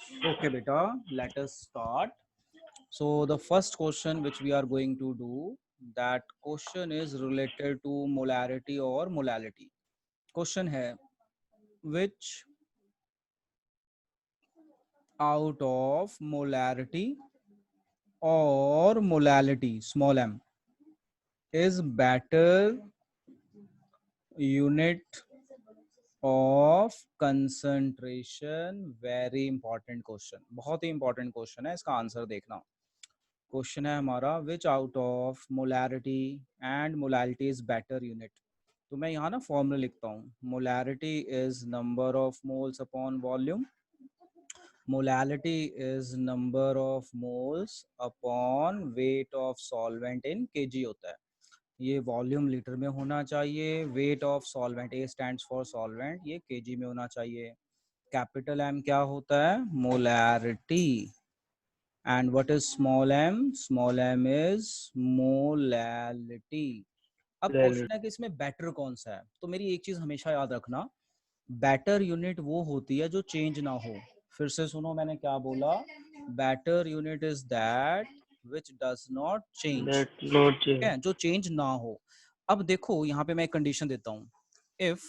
Okay, beta, let us start. So the first question which we are going to do, that question is related to molarity or molality. Question है, which out of molarity or molality, small m, is better unit of concentration? Very important question, बहुत ही important question है, इसका answer देखना. Question है हमारा, विच out of molarity and molality is better unit. तो मैं यहाँ ना फॉर्मूला लिखता हूँ. Molarity is number of moles upon volume. Molality is number of moles upon weight of solvent in KG होता है. ये वॉल्यूम लीटर में होना चाहिए. Weight of solvent, A stands for solvent, ये केजी में होना चाहिए. कैपिटल एम क्या होता है? Molarity. And what is small m? Small m is molality. अब क्वेश्चन है कि इसमें बेटर कौन सा है. तो मेरी एक चीज हमेशा याद रखना, बेटर यूनिट वो होती है जो चेंज ना हो. फिर से सुनो मैंने क्या बोला. Better unit is that which does not change. ठीक है, जो चेंज ना हो. अब देखो यहाँ पे मैं एक कंडीशन देता हूँ. इफ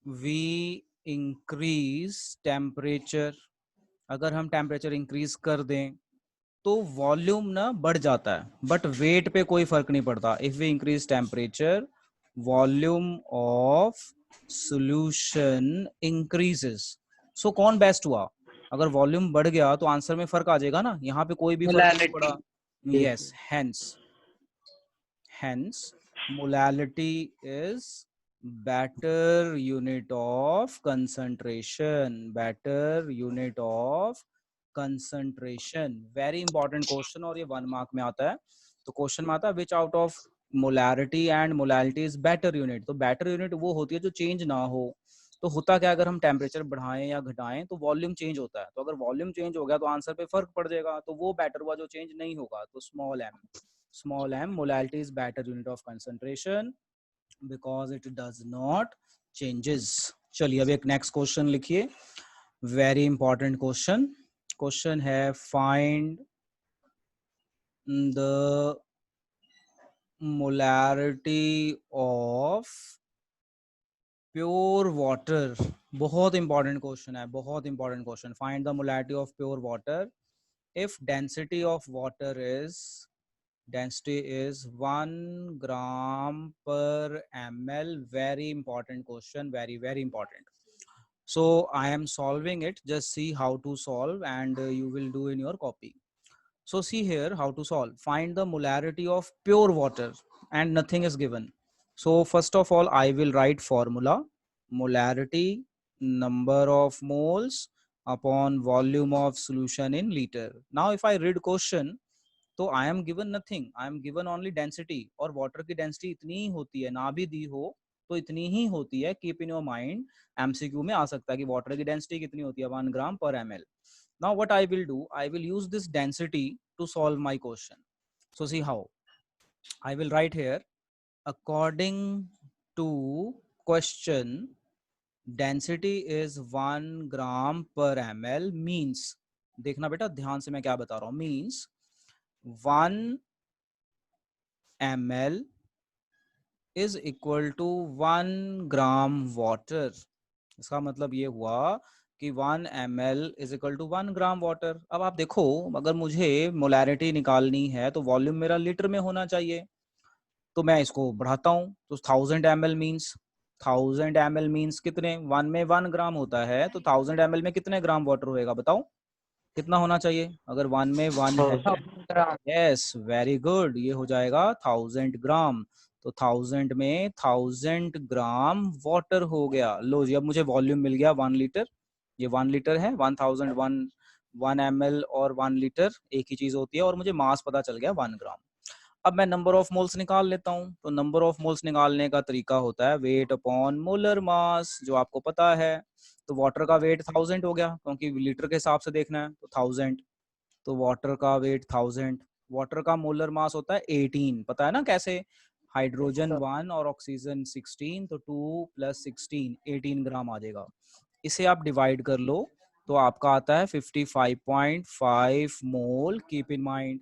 वी इंक्रीज टेम्परेचर, अगर हम टेम्परेचर इंक्रीज कर दें तो वॉल्यूम ना बढ़ जाता है, बट वेट पे कोई फर्क नहीं पड़ता. If we increase temperature, volume of solution increases. So कौन बेस्ट हुआ? अगर वॉल्यूम बढ़ गया तो आंसर में फर्क आ जाएगा ना, यहाँ पे कोई भी फर्क नहीं पड़ा. Yes, hence molality is better unit of concentration. Better unit of concentration. Very important question, और ये 1 मार्क में आता है. तो क्वेश्चन में आता है, which out of molarity and molality is better unit. तो better unit वो होती है जो चेंज ना हो. तो होता क्या, अगर हम टेम्परेचर बढ़ाएं या घटाएं तो वॉल्यूम चेंज होता है. तो अगर वॉल्यूम चेंज हो गया तो आंसर पे फर्क पड़ जाएगा. तो वो बेटर हुआ जो चेंज नहीं होगा. तो small M. Small m, molality is better unit of concentration because it does not changes. चलिए अब एक नेक्स्ट क्वेश्चन लिखिए. Very important question. क्वेश्चन है, find the molarity of pure water. बहुत इंपॉर्टेंट क्वेश्चन है, बहुत important question. Find the molarity of pure water if density of water is density is 1 gram per ml. Very important question, very very important. So I am solving it, just see how to solve, and you will do in your copy. So see here how to solve. Find the molarity of pure water and nothing is given. So first of all I will write formula. Molarity, number of moles upon volume of solution in liter. Now if I read question, तो I am given nothing, I am given only density. और water की density इतनी ही होती है, ना भी दी हो तो इतनी ही होती है. Keep in your mind, MCQ में आ सकता है कि वाटर की डेंसिटी कितनी होती है, 1 gram per ml. Now what I will do, I will use this density to solve my question. So see how. I will write here, according to question density is 1 gram per ml means, देखना बेटा ध्यान से मैं क्या बता रहा हूँ, means 1 ml is equal to 1 gram water. इसका मतलब ये हुआ कि 1 ml is equal to 1 gram water. अब आप देखो, अगर मुझे मोलैरिटी निकालनी है तो वॉल्यूम मेरा लीटर में होना चाहिए. तो मैं इसको बढ़ाता हूँ. तो 1000 ml मीन्स, 1000 ml मीन्स कितने, 1 में 1 ग्राम होता है, तो 1000 ml में कितने ग्राम वाटर होएगा बताओ, कितना होना चाहिए? अगर 1 में 1 है, यस वेरी गुड, ये हो जाएगा 1000 ग्राम. तो 1000 में 1000 ग्राम वाटर हो गया. लो जी, अब मुझे वॉल्यूम मिल गया 1 लीटर. ये 1 लीटर है. 1001 1 ml और 1 लीटर एक ही चीज होती है. और मुझे मास पता चल गया 1 ग्राम. अब मैं नंबर ऑफ मोल्स निकाल लेता हूँ. तो नंबर ऑफ मोल्स निकालने का तरीका होता है वेट अपॉन मोलर मास, जो आपको पता है. तो वाटर का वेट 1000 हो गया, क्योंकि लीटर के हिसाब से देखना है तो 1000. तो वाटर का वेट 1000. वाटर का मोलर मास होता है 18, पता है ना कैसे, हाइड्रोजन 1 और ऑक्सीजन 16, तो 2 + 16 18 ग्राम आ जाएगा. इसे आप डिवाइड कर लो तो आपका आता है 55.5 मोल, कीप इन माइंड।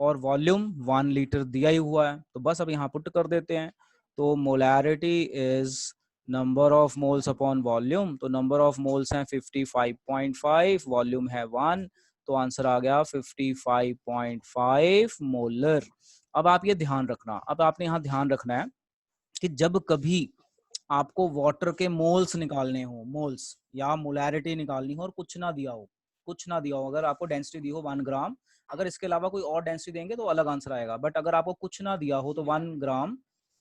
और वॉल्यूम 1 लीटर दिया ही हुआ है, तो बस अब यहाँ पुट कर देते हैं। तो molarity is number of moles upon volume, तो नंबर ऑफ मोल्स हैं 55.5, वॉल्यूम है 1, तो आंसर आ गया 55.5 मोलर। अब आप ये ध्यान रखना, अब आपने यहाँ ध्यान रखना है कि जब कभी आपको वाटर के मोल्स निकालने हो, मोल्स या मोलैरिटी निकालनी हो और कुछ ना दिया हो, कुछ ना दिया हो, अगर आपको डेंसिटी दी हो 1 ग्राम, अगर इसके अलावा कोई और डेंसिटी देंगे तो अलग आंसर आएगा, बट अगर आपको कुछ ना दिया हो तो 1 ग्राम,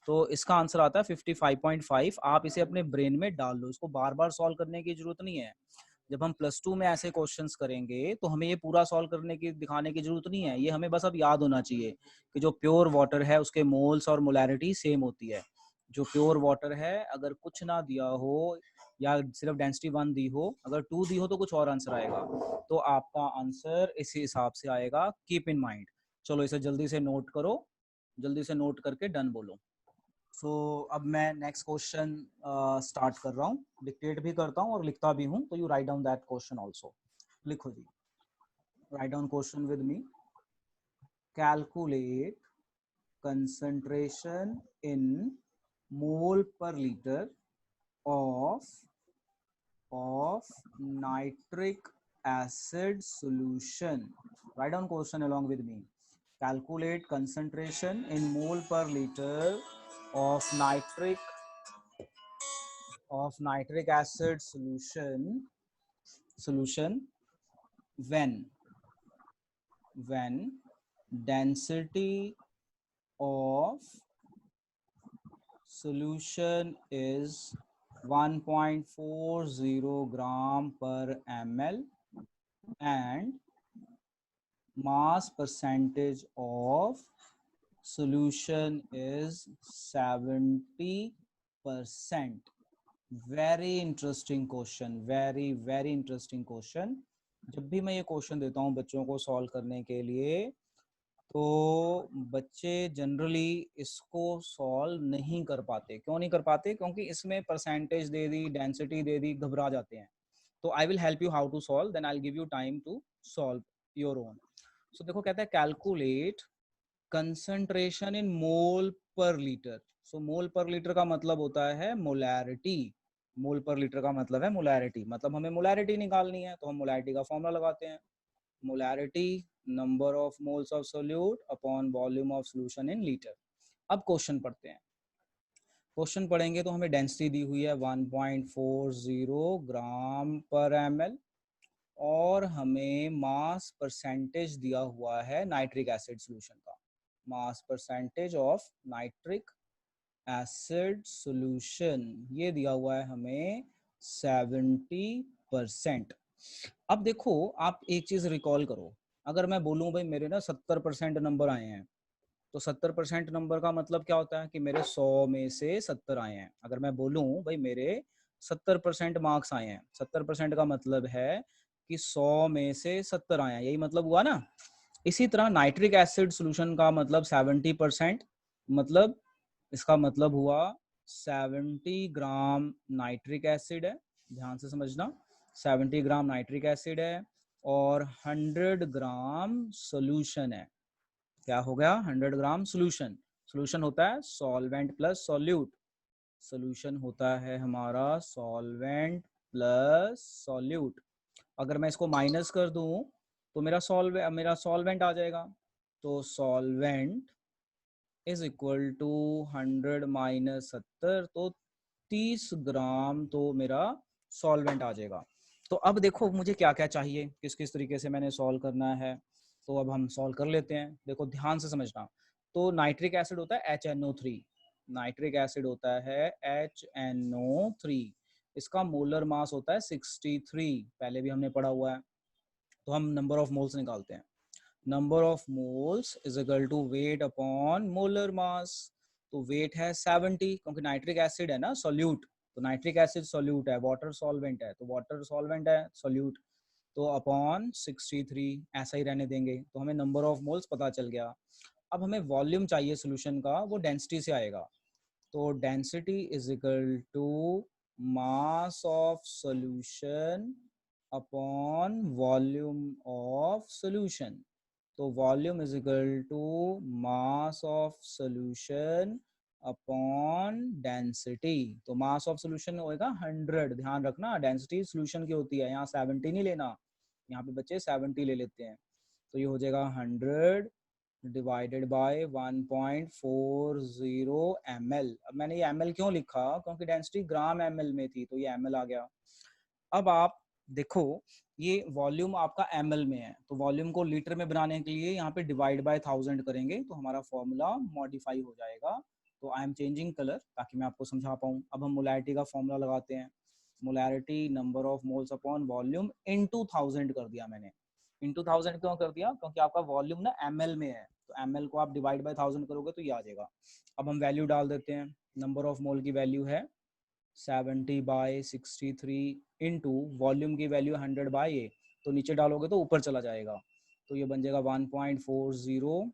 तो इसका आंसर आता है 55.5। आप इसे अपने ब्रेन में डाल लो, इसको बार बार सॉल्व करने की जरूरत नहीं है। जब हम +2 में ऐसे क्वेश्चंस करेंगे तो हमें ये पूरा सॉल्व करने की, दिखाने की जरूरत नहीं है, ये हमें बस अब याद होना चाहिए कि जो प्योर वाटर है उसके मोल्स और मोलैरिटी सेम होती है। जो प्योर वाटर है अगर कुछ ना दिया हो या सिर्फ डेंसिटी 1 दी हो, अगर 2 दी हो तो कुछ और आंसर आएगा, तो आपका आंसर इसी हिसाब से आएगा, कीप इन माइंड। चलो इसे जल्दी से नोट करो, जल्दी से नोट करके डन बोलो। सो अब मैं नेक्स्ट क्वेश्चन स्टार्ट कर रहा हूँ, डिक्टेट भी करता हूँ और लिखता भी हूँ, तो you write down that question also. लिखो जी, write down question with me. Calculate concentration in mole per liter of nitric acid solution. Write down question along with me. Calculate concentration in mole per liter of nitric acid solution when density of solution is 1.40 gram per ml and mass percentage of solution is 70%. Very interesting question, very very interesting question. जब भी मैं ये question देता हूँ बच्चों को solve करने के लिए, तो बच्चे जनरली इसको सॉल्व नहीं कर पाते। क्यों नहीं कर पाते? क्योंकि इसमें परसेंटेज दे दी, डेंसिटी दे दी, घबरा जाते हैं। तो I will help you how to solve, then I will give you time to solve your own. So देखो, कहता है कैलकुलेट कंसंट्रेशन इन मोल पर लीटर। सो मोल पर लीटर का मतलब होता है मोलैरिटी। मोल पर लीटर का मतलब है मोलैरिटी, मतलब हमें मोलैरिटी निकालनी है, तो हम मोलैरिटी का फॉर्मूला लगाते हैं। Molarity number of moles of solute upon volume of solution in litre. अब क्वेश्चन पढ़ते हैं। क्वेश्चन पढ़ेंगे तो हमें डेंसिटी दी हुई है 1.40 ग्राम पर ml और हमें मास परसेंटेज दिया हुआ है नाइट्रिक एसिड सोल्यूशन का। Mass percentage of nitric acid solution ये दिया हुआ है हमें 70%। अब देखो, आप एक चीज रिकॉल करो, अगर मैं बोलूं भाई मेरे ना 70% नंबर आए हैं, तो 70% नंबर का मतलब क्या होता है कि मेरे 100 में से 70 आए हैं। अगर मैं बोलूं भाई मेरे 70% मार्क्स आए हैं, 70% का मतलब है कि 100 में से 70 आए हैं, यही मतलब हुआ ना। इसी तरह नाइट्रिक एसिड सोल्यूशन का मतलब 70%, मतलब इसका मतलब हुआ 70 ग्राम नाइट्रिक एसिड है। ध्यान से समझना, 70 ग्राम नाइट्रिक एसिड है और 100 ग्राम सोल्यूशन है। क्या हो गया? 100 ग्राम सोल्यूशन। सोल्यूशन होता है सॉल्वेंट प्लस सॉल्यूट। सोल्यूशन होता है हमारा सॉल्वेंट प्लस सॉल्यूट। अगर मैं इसको माइनस कर दूं तो मेरा सॉल्वेंट आ जाएगा। तो solvent is equal to 100 minus 70, तो 30 ग्राम तो मेरा सॉल्वेंट आ जाएगा। तो अब देखो मुझे क्या क्या चाहिए, किस किस तरीके से मैंने सॉल्व करना है, तो अब हम सॉल्व कर लेते हैं। देखो ध्यान से समझना। तो नाइट्रिक एसिड होता है HNO3, नाइट्रिक एसिड होता है HNO3, इसका मोलर मास होता है 63, पहले भी हमने पढ़ा हुआ है। तो हम नंबर ऑफ मोल्स निकालते हैं। Number of moles is equal to weight upon molar mass. तो वेट है 70, क्योंकि नाइट्रिक एसिड है ना सॉल्यूट, तो नाइट्रिक एसिड सॉल्यूट है, वाटर सॉल्वेंट है, तो वाटर सॉल्वेंट है सॉल्यूट, तो अपॉन 63 ऐसा ही रहने देंगे। तो हमें नंबर ऑफ मोल्स पता चल गया। अब हमें वॉल्यूम चाहिए सोल्यूशन का, वो डेंसिटी से आएगा। तो density is equal to mass of solution upon volume of solution. तो volume is equal to mass of solution upon density. तो मास ऑफ सोल्यूशन होएगा 100, ध्यान रखना डेंसिटी सोल्यूशन की होती है, यहाँ 70 नहीं लेना, यहाँ पे बच्चे 70 ले लेते हैं। तो ये हो जाएगा 100 डिवाइडेड बाय 1.40 ml। अब मैंने ये ml क्यों लिखा, क्योंकि डेंसिटी ग्राम ml में थी तो ये ml आ गया। अब आप देखो ये वॉल्यूम आपका ml में है, तो वॉल्यूम को लीटर में बनाने के लिए यहाँ पे डिवाइड बाय 1000 करेंगे तो हमारा फॉर्मूला मॉडिफाई हो जाएगा। तो आई एम चेंजिंग कलर ताकि मैं आपको समझा पाऊँ। अब हम मोलैरिटी का फॉर्मूला लगाते हैं। Molarity number of moles upon volume into 1000 कर दिया मैंने। इनटू 1000 क्यों कर दिया, क्योंकि आपका वॉल्यूम ना ml में है, तो ml को आप डिवाइड बाय 1000 करोगे तो ये आ जाएगा। अब हम वैल्यू डाल देते हैं। नंबर ऑफ मोल की वैल्यू है 70/63 इंटू वॉल्यूम की वैल्यू 100/A, तो नीचे डालोगे तो ऊपर चला जाएगा, तो ये बन जाएगा 1.40/100,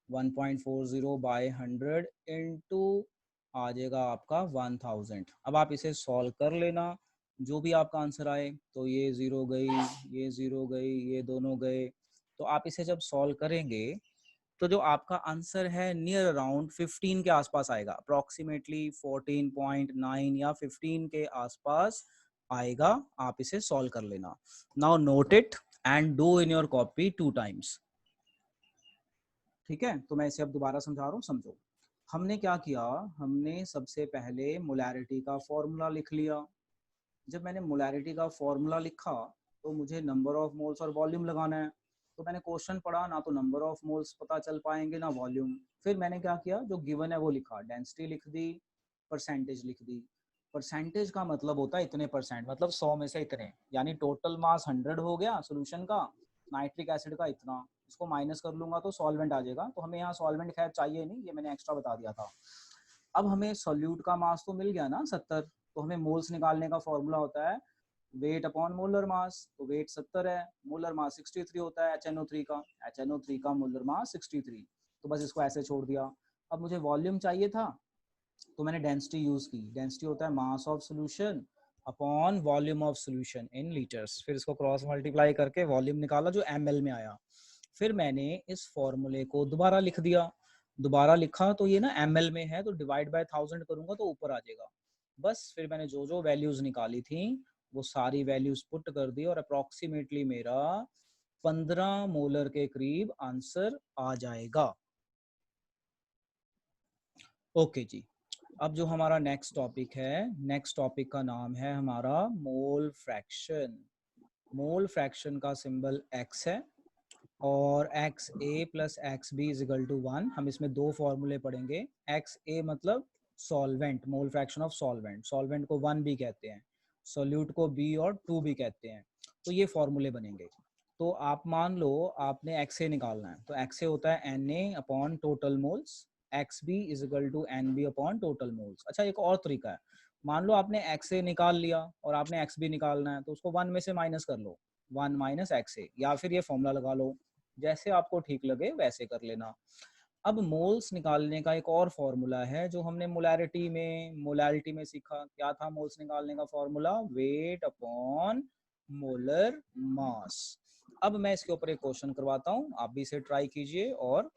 1.40/100 इंटू आ जाएगा आपका 1000। अब आप इसे सॉल्व कर लेना, जो भी आपका आंसर आए। तो ये 0 गई, ये 0 गई, ये दोनों गए। तो आप इसे जब सॉल्व करेंगे तो जो आपका आंसर है नियर अराउंड 15 के आसपास आएगा, अप्रोक्सीमेटली 14.9 या 15 के आसपास आएगा। आप इसे सॉल्व कर लेना। Now note it and do in your copy 2 times. ठीक है, तो मैं इसे अब दोबारा समझा रहा हूँ, समझो। हमने क्या किया, हमने सबसे पहले मोलैरिटी का फॉर्मूला लिख लिया। जब मैंने मोलैरिटी का फॉर्मूला लिखा तो मुझे नंबर ऑफ मोल्स और वॉल्यूम लगाना है। तो मैंने क्वेश्चन पढ़ा, ना तो नंबर ऑफ मोल्स पता चल पाएंगे ना वॉल्यूम। फिर मैंने क्या किया, जो गिवन है वो लिखा, डेंसिटी लिख दी, परसेंटेज लिख दी। परसेंटेज का मतलब होता है इतने परसेंट, मतलब 100 में से इतने, यानी टोटल मास 100 हो गया सोल्यूशन का, नाइट्रिक एसिड का इतना, इसको माइनस कर लूंगा तो सॉल्वेंट आ जाएगा। तो हमें यहाँ सॉल्वेंट खैर चाहिए नहीं, ये मैंने एक्स्ट्रा बता दिया था। अब हमें सोल्यूट का मास तो मिल गया ना 70, तो हमें मोल्स निकालने का फॉर्मूला होता है वेट अपॉन मोलर मास। तो वेट 70 है, मोलर मास 63 होता है HNO3 का, HNO3 का मोलर मास 63। तो बस इसको ऐसे छोड़ दिया। अब मुझे वॉल्यूम चाहिए था तो मैंने डेंसिटी यूज की। डेंसिटी होता है मास of solution upon volume of solution in litres. फिर इसको क्रॉस मल्टीप्लाई करके वॉल्यूम निकाला जो ml में आया। फिर मैंने इस फॉर्मूले को दोबारा लिख दिया। दोबारा लिखा तो ये ना ml में है, तो डिवाइड बाय 1000 करूंगा तो ऊपर आ जाएगा। बस फिर मैंने जो जो वैल्यूज निकाली थी वो सारी वैल्यूज पुट कर दी और अप्रोक्सीमेटली मेरा 15 मोलर के करीब आंसर आ जाएगा। ओके जी, अब जो हमारा नेक्स्ट टॉपिक है, नेक्स्ट टॉपिक का नाम है हमारा मोल फ्रैक्शन। मोल फ्रैक्शन का सिंबल x है और XA plus XB is equal to 1। हम इसमें दो फॉर्मूले पढ़ेंगे। XA मतलब solvent, mole fraction of solvent, solvent को 1 भी कहते हैं, सोल्यूट को B और 2 भी कहते हैं। तो ये फॉर्मूले बनेंगे। तो आप मान लो आपने XA निकालना है, तो XA होता है Na upon total moles, XB is equal to NB upon total moles. अच्छा, एक और तरीका है, मान लो आपने XA निकाल लिया और आपने XB निकालना है, तो उसको 1 में से माइनस कर लो, 1 माइनस XA, या फिर ये फॉर्मूला लगा लो, जैसे आपको ठीक लगे वैसे कर लेना। अब मोल्स निकालने का एक और फॉर्मूला है जो हमने मोलैरिटी में सीखा। क्या था मोल्स निकालने का फॉर्मूला? वेट अपॉन मोलर मास। अब मैं इसके ऊपर एक क्वेश्चन करवाता हूँ, आप भी इसे ट्राई कीजिए और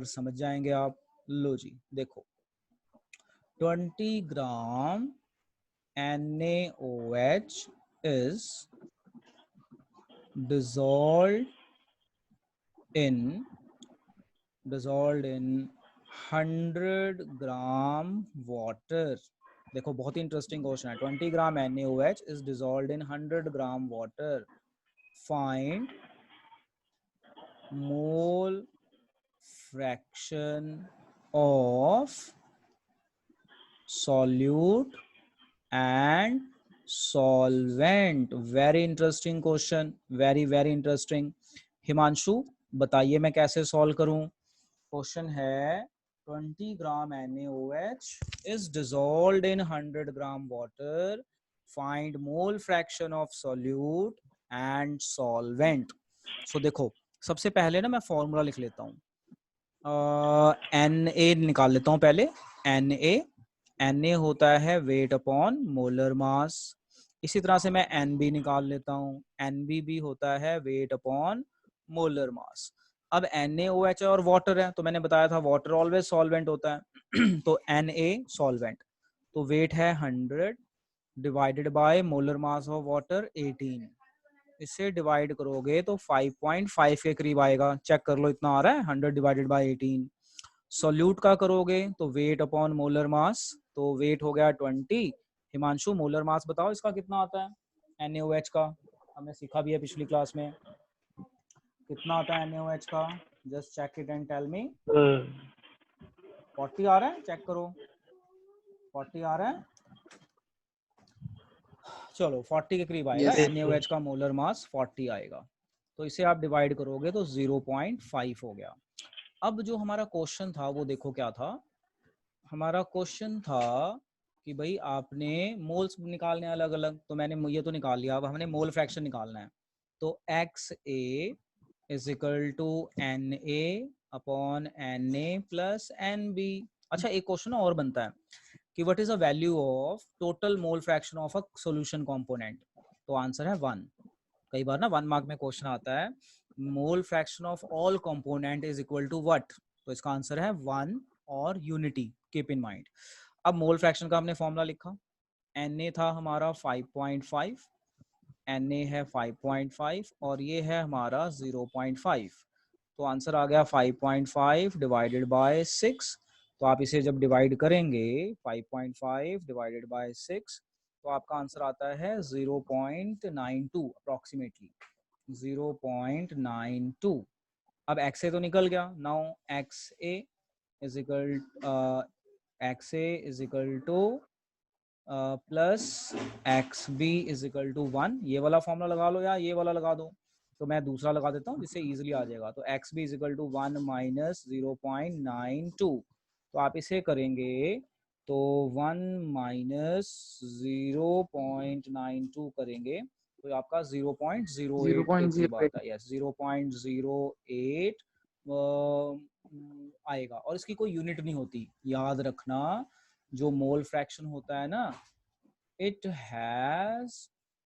समझ जाएंगे आप। लो जी देखो, 20 ग्राम NaOH is dissolved in 100 gram water. देखो बहुत ही इंटरेस्टिंग क्वेश्चन है। 20 ग्राम NaOH is dissolved in 100 gram water, find mole fraction of solute and solvent। Very interesting question, very very interesting. Himanshu बताइए मैं कैसे सॉल्व करूं। क्वेश्चन है 20 ग्राम NaOH is dissolved in 100 gram water, find mole fraction of solute and solvent। सो देखो सबसे पहले ना मैं फॉर्मूला लिख लेता हूँ। Na निकाल लेता हूँ पहले, Na Na होता है वेट अपॉन मोलर मास। इसी तरह से मैं Nb निकाल लेता हूँ, Nb भी होता है वेट अपॉन मोलर मास। अब NaOH और वाटर है, तो मैंने बताया था वाटर ऑलवेज सॉल्वेंट होता है तो Na सॉल्वेंट, तो वेट है 100 divided by molar mass of water 18। इसे डिवाइड करोगे तो 5.5 के करीब आएगा। चेक कर लो, इतना आ रहा है 100 डिवाइडेड बाय 18। सॉल्यूट का करोगे तो वेट अपॉन मोलर मास, तो वेट हो गया 20। हिमांशु मोलर मास बताओ इसका कितना आता है NaOH का, हमने सीखा भी है पिछली क्लास में। कितना आता है NaOH का? Just check it and tell me. 40 आ रहा है, चेक करो 40 आ रहा है। चलो 40 के करीब आएगा। Yes, NaOH का मोलर मास 40 आएगा, तो इसे आप डिवाइड करोगे तो 0.5 हो गया। अब जो हमारा क्वेश्चन था वो देखो क्या था। हमारा क्वेश्चन था कि भाई आपने मोल्स निकालने अलग अलग, तो मैंने ये तो निकाल लिया, अब हमने मोल फ्रैक्शन निकालना है। तो XA is equal to Na upon Na plus NB। अच्छा एक क्वेश्चन और बनता है कि what is the value of total mole fraction of a solution component, तो आंसर है 1। कई बार ना 1 मार्क में क्वेश्चन आता है mole fraction of all component is equal to what, तो इसका आंसर है 1 और यूनिटी, कीप इन माइंड। अब मोल फ्रैक्शन का हमने फॉर्मूला लिखा, Na था हमारा 5.5, Na है 5.5 और ये है हमारा 0.5, तो आंसर आ गया 5.5 डिवाइडेड बाय 6। तो आप इसे जब डिवाइड करेंगे 5.5 डिवाइडेड बाय 6, तो आपका आंसर आता है 0.92 अप्रॉक्सीमेटली 0.92। अब XA तो निकल गया, now XA is equal to plus XB is equal to 1। ये वाला फॉर्मूला लगा लो या ये वाला लगा दो, तो मैं दूसरा लगा देता हूँ जिससे इजीली आ जाएगा। तो XB is equal to 1 minus 0.92, तो आप इसे करेंगे तो 1 माइनस 0.92 करेंगे तो आपका 0.08 के करीब 0.08. आता है। यस 0.08 आएगा, और इसकी कोई यूनिट नहीं होती, याद रखना। जो मोल फ्रैक्शन होता है ना, इट हैज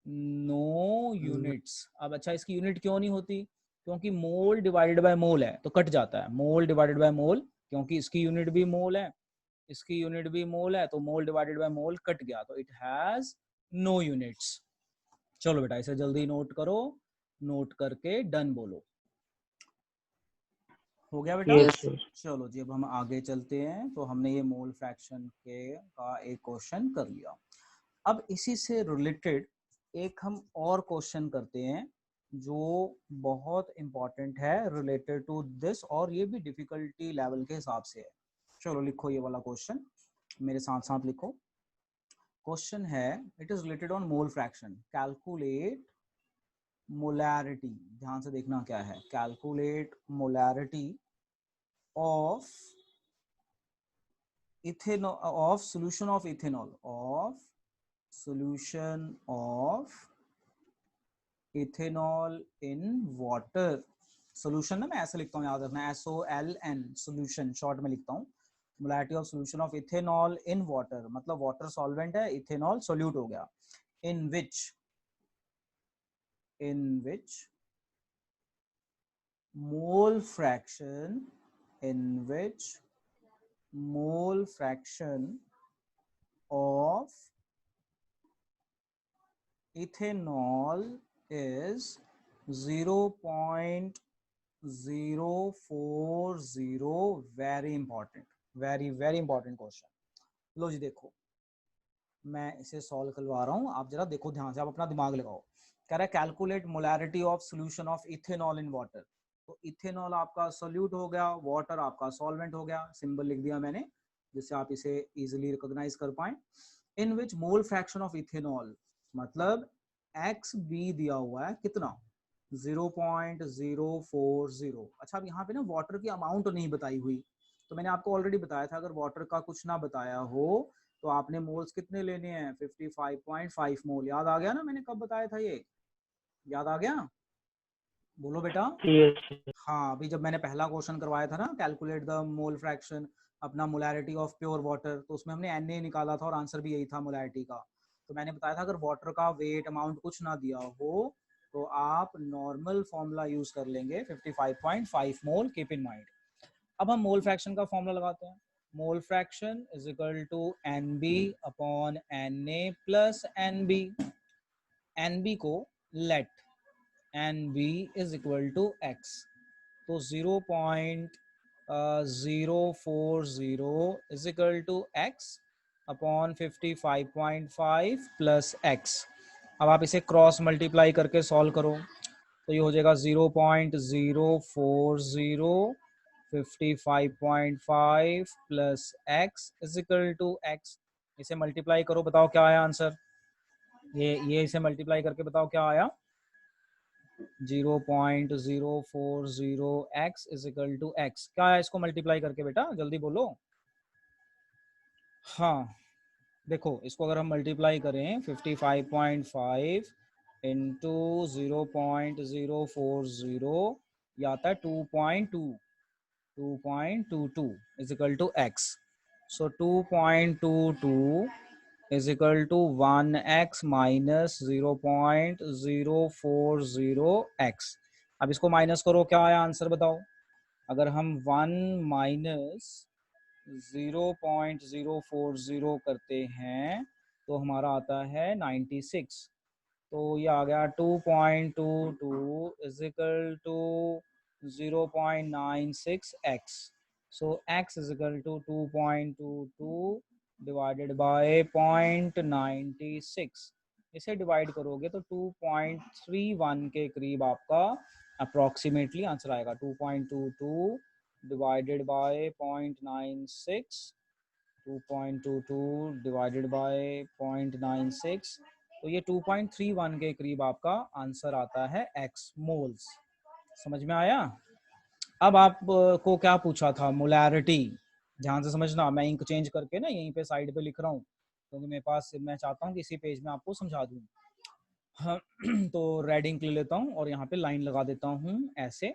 नो यूनिट्स। अब अच्छा इसकी यूनिट क्यों नहीं होती? क्योंकि मोल डिवाइडेड बाय मोल है तो कट जाता है, मोल डिवाइडेड बाय मोल, क्योंकि इसकी यूनिट भी मोल है, इसकी यूनिट भी मोल है, तो मोल डिवाइडेड बाय मोल कट गया, तो इट हैज नो यूनिट्स। चलो बेटा इसे जल्दी नोट करो, नोट करके डन बोलो। हो गया बेटा? Yes, sir. चलो जी अब हम आगे चलते हैं। तो हमने ये मोल फ्रैक्शन के का एक क्वेश्चन कर लिया। अब इसी से रिलेटेड एक हम और क्वेश्चन करते हैं जो बहुत इंपॉर्टेंट है रिलेटेड टू दिस, और ये भी डिफिकल्टी लेवल के हिसाब से है। चलो लिखो ये वाला क्वेश्चन, मेरे साथ साथ लिखो। क्वेश्चन है it is related on mole fraction, calculate molarity. ध्यान से देखना क्या है, calculate molarity of ethanol, of solution of ethanol, of solution of ethanol in water। Solution ना मैं ऐसे लिखता हूँ, याद रखना SOLN, सोल्यूशन शॉर्ट में लिखता हूँ। Molarity of solution of ethanol in water, मतलब वाटर सॉल्वेंट है, इथेनॉल सोल्यूट हो गया। In which mole fraction, in which mole fraction of ethanol is 0.040। Very important, very very important question. लो जी देखो मैं इसे सॉल्व करवा रहा हूँ, आप जरा देखो ध्यान से, आप अपना दिमाग लगाओ। कह रहा है calculate molarity of solution of ethanol in water. तो इथेनॉल आपका सोल्यूट हो गया, वाटर आपका सॉल्वेंट हो गया, सिंबल लिख दिया मैंने जिससे आप इसे इजीली रिकॉग्नाइज कर पाए। इन which mole fraction of ethanol, मतलब XB दिया हुआ है कितना, 0.040। अच्छा अब यहाँ पे ना वाटर की अमाउंट नहीं बताई हुई, तो मैंने आपको ऑलरेडी बताया था अगर वाटर का कुछ ना बताया हो तो आपने मोल्स कितने लेने हैं, 55.5 मोल। याद आ गया ना, मैंने कब बताया था ये, याद आ गया? बोलो बेटा। Yes, sir. हाँ अभी जब मैंने पहला क्वेश्चन करवाया था ना, कैलकुलेट द मोल फ्रैक्शन, अपना मोलैरिटी ऑफ प्योर वाटर, तो उसमें हमने Na निकाला था और आंसर भी यही था मोलैरिटी का। तो मैंने बताया था अगर वाटर का वेट अमाउंट कुछ ना दिया हो तो आप नॉर्मल फॉर्मूला यूज कर लेंगे 55.5 मोल, कीप इन माइंड। अब हम मोल फ्रैक्शन का फॉर्मूला लगाते हैं। Mole fraction is equal to NB upon Na plus NB। NB को let NB is equal to x, तो 0.040 is equal to x upon 55.5 plus x। अब आप इसे क्रॉस मल्टीप्लाई करके सॉल्व करो तो ये हो जाएगा 0.040 55.5 plus x is equal to x। इसे मल्टीप्लाई करो, बताओ क्या आया आंसर। ये इसे मल्टीप्लाई करके बताओ क्या आया। 0.040 x is equal to x। क्या है इसको मल्टीप्लाई करके बेटा, जल्दी बोलो। हाँ देखो, इसको अगर हम मल्टीप्लाई करें 55.5 इंटू 0.040, ये आता है 2.22 is equal to x। So 2.22 is equal to 1x minus 0.040x। अब इसको माइनस करो, क्या आया आंसर बताओ। अगर हम 1 माइनस 0.040 करते हैं तो हमारा आता है 96। तो ये आ गया 2.22 is equal to 0.96x। So x is equal to 2.22 divided by 0.96। इसे डिवाइड करोगे तो 2.31 के करीब आपका अप्रोक्सीमेटली आंसर आएगा। 2.22 divided by 0.96, 2.22 divided by 0.96, तो ये 2.31 के करीब आपका आंसर आता है x मोल्स। समझ में आया। अब आपको क्या पूछा था, मोलैरिटी। ध्यान से समझना, मैं इंक चेंज करके ना यहीं पे साइड पे लिख रहा हूँ क्योंकि मेरे पास, मैं चाहता हूँ कि इसी पेज में आपको समझा दूँ। हाँ तो रेड इंक ले लेता हूँ और यहाँ पे लाइन लगा देता हूँ ऐसे।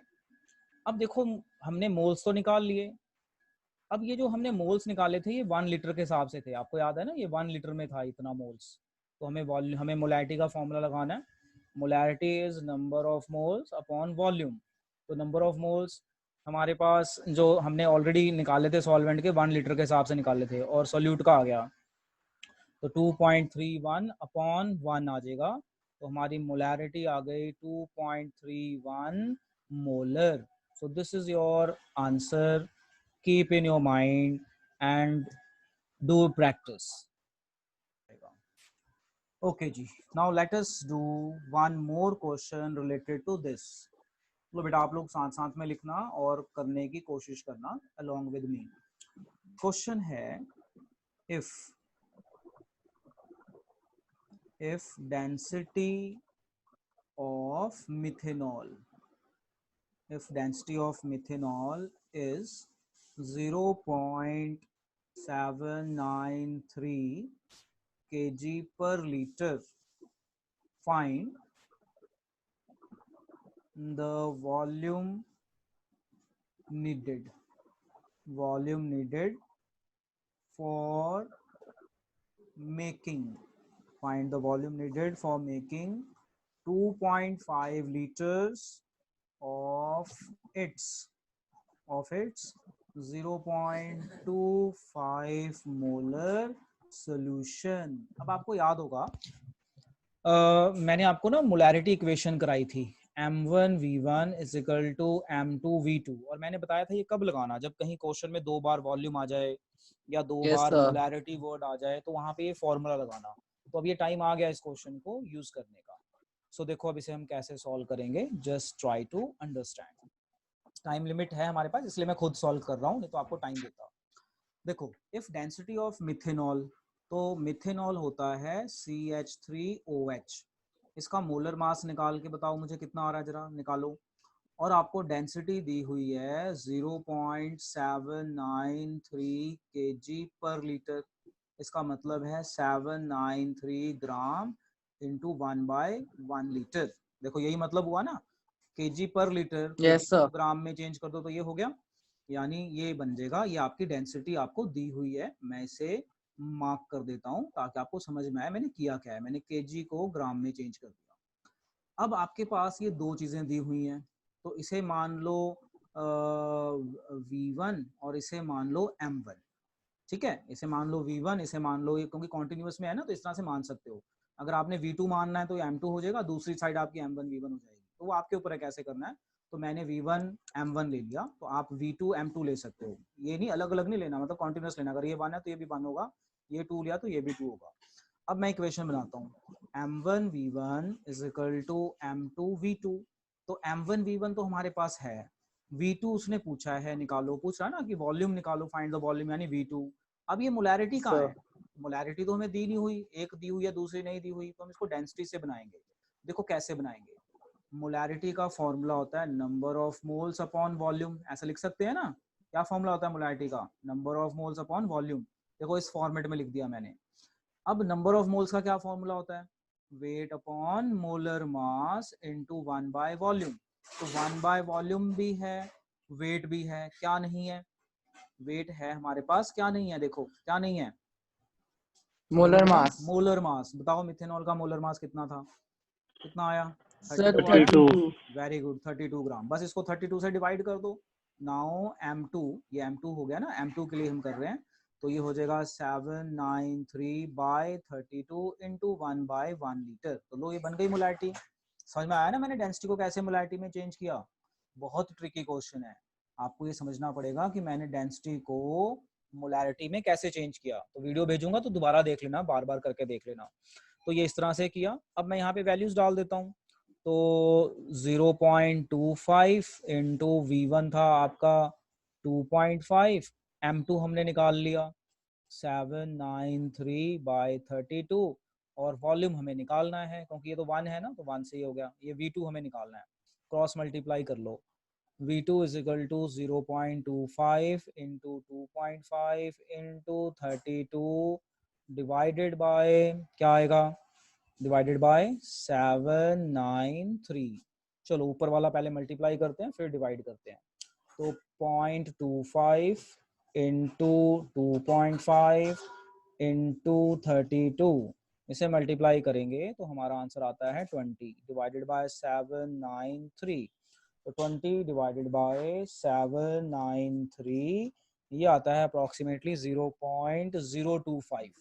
अब देखो, हमने मोल्स तो निकाल लिए। अब ये जो हमने मोल्स निकाले थे ये 1 लीटर के हिसाब से थे, आपको याद है ना, ये 1 लीटर में था इतना मोल्स। तो हमें मोलैरिटी का फॉर्मूला लगाना है। Molarity is number of moles upon volume. तो नंबर ऑफ मोल्स हमारे पास जो हमने ऑलरेडी निकाले थे सॉल्वेंट के 1 लीटर के हिसाब से निकाले थे, और सोल्यूट का आ गया तो 2.31 अपॉन 1 आ जाएगा। तो हमारी मोलैरिटी आ गई 2.31 molar. So this is your answer, keep in your mind and do practice. Okay जी, now let us do one more question related to this. तो बेटा आप लोग साथ साथ में लिखना और करने की कोशिश करना along with me. क्वेश्चन है, if density of methanol is 0.793 kg per liter, find the volume needed for making 2.5 liters of its 0.25 molar solution। अब आपको याद होगा मैंने आपको ना मोलैरिटी इक्वेशन कराई थी, m1v1 is equal to m2v2, और मैंने बताया था ये कब लगाना, जब कहीं क्वेश्चन में 2 बार वॉल्यूम आ जाए या 2 बार मोलैरिटी वर्ड आ जाए तो वहां पे ये फॉर्मूला लगाना। तो अब ये टाइम आ गया इस क्वेश्चन को यूज करने का। सो देखो अब इसे हम कैसे सॉल्व करेंगे, just try to understand. Time limit है हमारे पास इसलिए मैं खुद सॉल्व कर रहा हूँ, नहीं तो आपको टाइम देता। देखो, इफ डेंसिटी ऑफ मिथेनॉल, तो मिथेनॉल होता है CH3OH। इसका मोलर मास निकाल के बताओ मुझे कितना आ रहा है, जरा निकालो। और आपको डेंसिटी दी हुई है 0.793 kg पर लीटर। इसका मतलब है 793 ग्राम इंटू 1/1 लीटर। देखो यही मतलब हुआ ना, kg पर लीटर, kg को ग्राम में चेंज कर दो तो ये हो गया। यानी ये बन जाएगा, ये आपकी डेंसिटी आपको दी हुई है, मैं इसे मार्क कर देता हूँ ताकि आपको समझ में आए मैंने किया क्या है, मैंने केजी को ग्राम में चेंज कर दिया। अब आपके पास ये दो चीजें दी हुई हैं, तो इसे मान लो V1 और इसे मान लो M1, ठीक है, इसे मान लो V1, इसे मान लो, ये क्योंकि कॉन्टिन्यूस में है ना तो इस तरह से मान सकते हो। अगर आपने V2 मानना है तो M2 हो जाएगा, दूसरी साइड आपकी M1 V1 हो जाएगी, तो वो आपके ऊपर है कैसे करना है। तो मैंने V1 M1 ले लिया, तो आप V2 M2 ले सकते हो, ये नहीं अलग अलग नहीं लेना, मतलब कॉन्टिन्यूस लेना, अगर ये 1 है तो ये भी 1 होगा, ये 2 लिया तो ये भी 2 होगा। अब मैं इक्वेशन बनाता हूँ, M1 V1 is equal to M2 V2, तो M1 V1 तो हमारे पास है, V2 उसने पूछा है निकालो, पूछ रहा है ना कि वॉल्यूम निकालो, फाइंड द वॉल्यूम यानी V2। अब ये मोलैरिटी कहाँ सर है, मोलैरिटी तो हमें दी नहीं हुई, एक दी हुई है दूसरी नहीं दी हुई, तो हम इसको डेंसिटी से बनाएंगे। देखो कैसे बनाएंगे, मोलैरिटी का फॉर्मूला होता है number of moles upon volume, ऐसा लिख सकते हैं ना। क्या फॉर्मूला होता है मोलैरिटी का, number of moles upon volume. देखो इस फॉर्मेट में लिख दिया मैंने। अब नंबर ऑफ मोल्स का क्या फॉर्मूला होता है, wait upon molar mass into 1 by volume. तो 1 बाय वॉल्यूम भी है, वेट भी है, क्या नहीं है, वेट है हमारे पास, क्या नहीं है, देखो क्या नहीं है, मोलर बोलो मास। Molar mass. बताओ मिथेनॉल का मोलर मास कितना था, कितना आया, सर 32 आया। 32। 32। वेरी गुड, 32 ग्राम, बस इसको 32 से डिवाइड कर दो। नाउ M2, ये M2 हो गया ना, M2 के लिए हम कर रहे हैं, तो ये हो जाएगा 793 बाय 32 इंटू 1 बाय 1 लीटर। तो लो ये बन गई मोलैरिटी। समझ में आया ना मैंने डेंसिटी को कैसे मोलैरिटी में चेंज किया। बहुत ट्रिकी क्वेश्चन है, आपको ये समझना पड़ेगा कि मैंने डेंसिटी को मोलैरिटी में कैसे चेंज किया। तो वीडियो भेजूंगा तो दोबारा देख लेना, बार बार करके देख लेना। तो ये इस तरह से किया। अब मैं यहाँ पे वैल्यूज डाल देता हूँ, तो 0.25 इंटू V1 था आपका 2.5, M2 हमने निकाल लिया 793 बाय 32, और वॉल्यूम हमें निकालना है क्योंकि ये तो 1 है ना, तो 1 से ही हो गया। ये V2 हमें निकालना है, क्रॉस मल्टीप्लाई कर लो। V2 is equal to 0.25 into 2.5 into 32 divided by, क्या आएगा, डिवाइडेड बाय 793। चलो ऊपर वाला पहले मल्टीप्लाई करते हैं फिर डिवाइड करते हैं। तो 0.25 इंटू 2.5 इंटू 32, इसे मल्टीप्लाई करेंगे तो हमारा आंसर आता है 20 डिवाइडेड बाय 793। तो 20 डिवाइडेड बाय 793, ये आता है अप्रॉक्सीमेटली 0.025,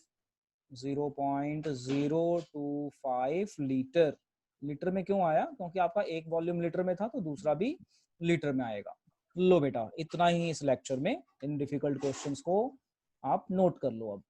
0.025 लीटर। लीटर में क्यों आया, क्योंकि आपका एक वॉल्यूम लीटर में था तो दूसरा भी लीटर में आएगा। लो बेटा इतना ही इस लेक्चर में, इन डिफिकल्ट क्वेश्चंस को आप नोट कर लो अब।